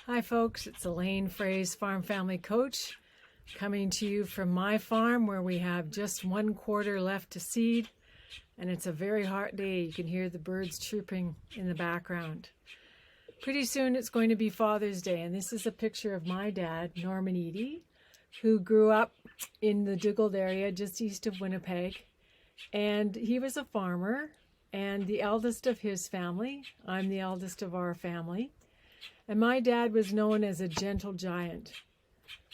Hi folks, it's Elaine Fraze, Farm Family Coach, coming to you from my farm where we have just 1/4 left to seed, and it's a very hot day. You can hear the birds chirping in the background. Pretty soon it's going to be Father's Day, and this is a picture of my dad, Norman Eady, who grew up in the Dugald area just east of Winnipeg, and he was a farmer and the eldest of his family. I'm the eldest of our family. And my dad was known as a gentle giant.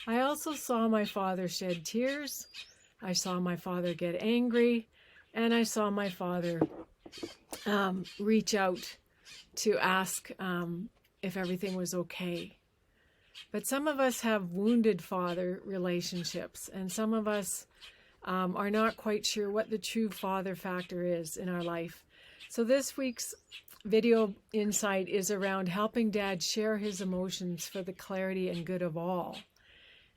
I also saw my father shed tears. I saw my father get angry. And I saw my father reach out to ask if everything was okay. But some of us have wounded father relationships. And some of us are not quite sure what the true father factor is in our life. So this week's video insight is around helping dad share his emotions for the clarity and good of all.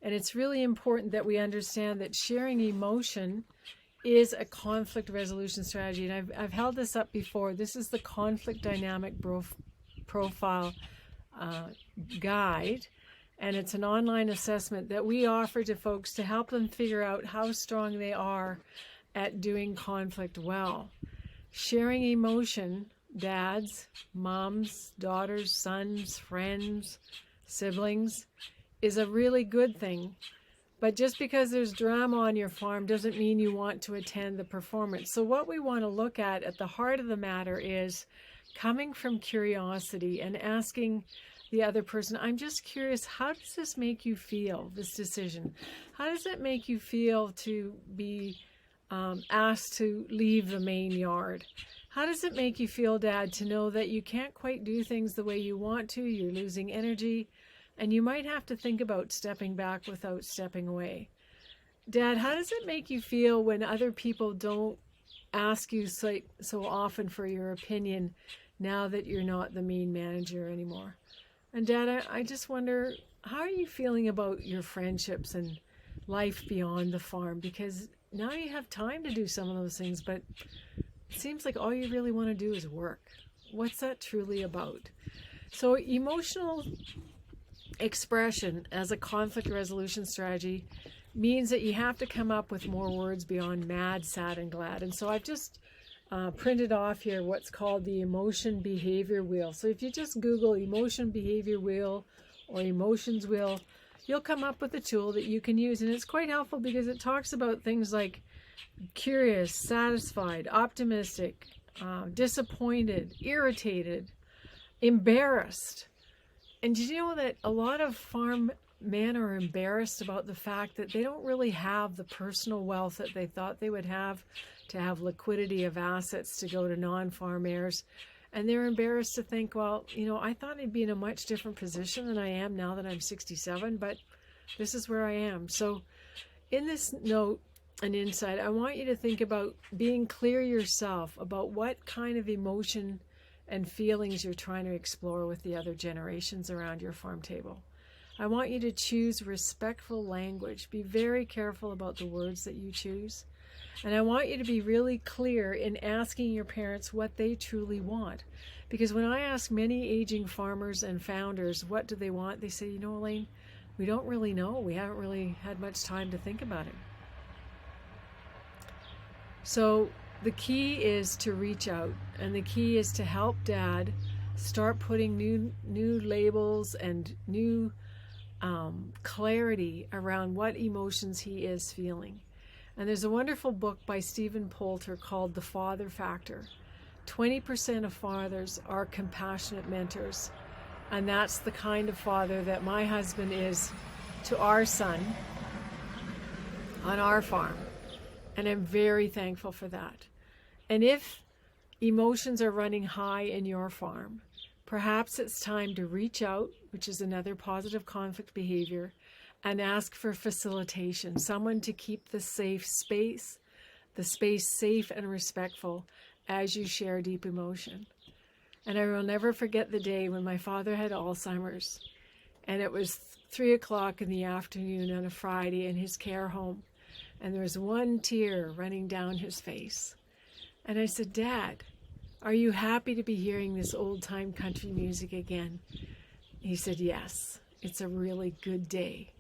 And it's really important that we understand that sharing emotion is a conflict resolution strategy. And I've held this up before. This is the conflict dynamic profile guide. And it's an online assessment that we offer to folks to help them figure out how strong they are at doing conflict well. Sharing emotion, dads, moms, daughters, sons, friends, siblings, is a really good thing. But just because there's drama on your farm doesn't mean you want to attend the performance. So what we want to look at the heart of the matter is coming from curiosity and asking the other person, I'm just curious, how does this make you feel, this decision? How does it make you feel to be asked to leave the main yard? How does it make you feel, Dad, to know that you can't quite do things the way you want to, you're losing energy, and you might have to think about stepping back without stepping away? Dad, how does it make you feel when other people don't ask you so often for your opinion now that you're not the main manager anymore? And Dad, I just wonder, how are you feeling about your friendships and life beyond the farm? Because now you have time to do some of those things, but it seems like all you really want to do is work. What's that truly about? So emotional expression as a conflict resolution strategy means that you have to come up with more words beyond mad, sad, and glad. And so I've just printed off here what's called the emotion behavior wheel. So if you just Google emotion behavior wheel or emotions wheel, you'll come up with a tool that you can use. And it's quite helpful because it talks about things like curious, satisfied, optimistic, disappointed, irritated, embarrassed. And did you know that a lot of farm men are embarrassed about the fact that they don't really have the personal wealth that they thought they would have to have liquidity of assets to go to non-farm heirs? And they're embarrassed to think, well, I thought I'd be in a much different position than I am now that I'm 67, but this is where I am. So in this note and insight, I want you to think about being clear yourself about what kind of emotion and feelings you're trying to explore with the other generations around your farm table. I want you to choose respectful language. Be very careful about the words that you choose. And I want you to be really clear in asking your parents what they truly want. Because when I ask many aging farmers and founders what do they want, they say, Elaine, we don't really know. We haven't really had much time to think about it. So the key is to reach out, and the key is to help Dad start putting new labels and new clarity around what emotions he is feeling. And there's a wonderful book by Stephen Poulter called The Father Factor. 20% of fathers are compassionate mentors, and that's the kind of father that my husband is to our son on our farm. And I'm very thankful for that. And if emotions are running high in your farm, perhaps it's time to reach out, which is another positive conflict behavior, and ask for facilitation, someone to keep the space safe and respectful as you share deep emotion. And I will never forget the day when my father had Alzheimer's, and it was 3 o'clock in the afternoon on a Friday in his care home, and there was one tear running down his face. And I said, Dad, are you happy to be hearing this old-time country music again? He said, yes, it's a really good day.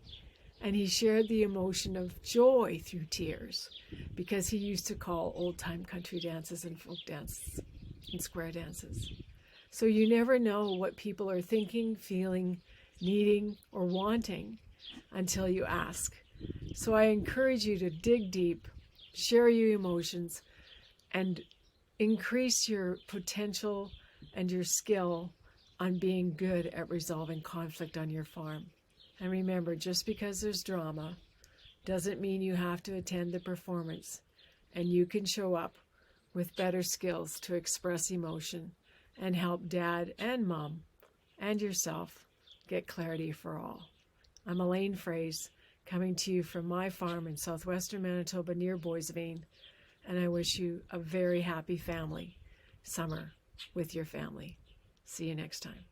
And he shared the emotion of joy through tears, because he used to call old-time country dances and folk dances and square dances. So you never know what people are thinking, feeling, needing, or wanting until you ask. So I encourage you to dig deep, share your emotions, and increase your potential and your skill on being good at resolving conflict on your farm. And remember, just because there's drama doesn't mean you have to attend the performance, and you can show up with better skills to express emotion and help Dad and Mom and yourself get clarity for all. I'm Elaine Fraze, coming to you from my farm in southwestern Manitoba near Boissevain, and I wish you a very happy family summer with your family. See you next time.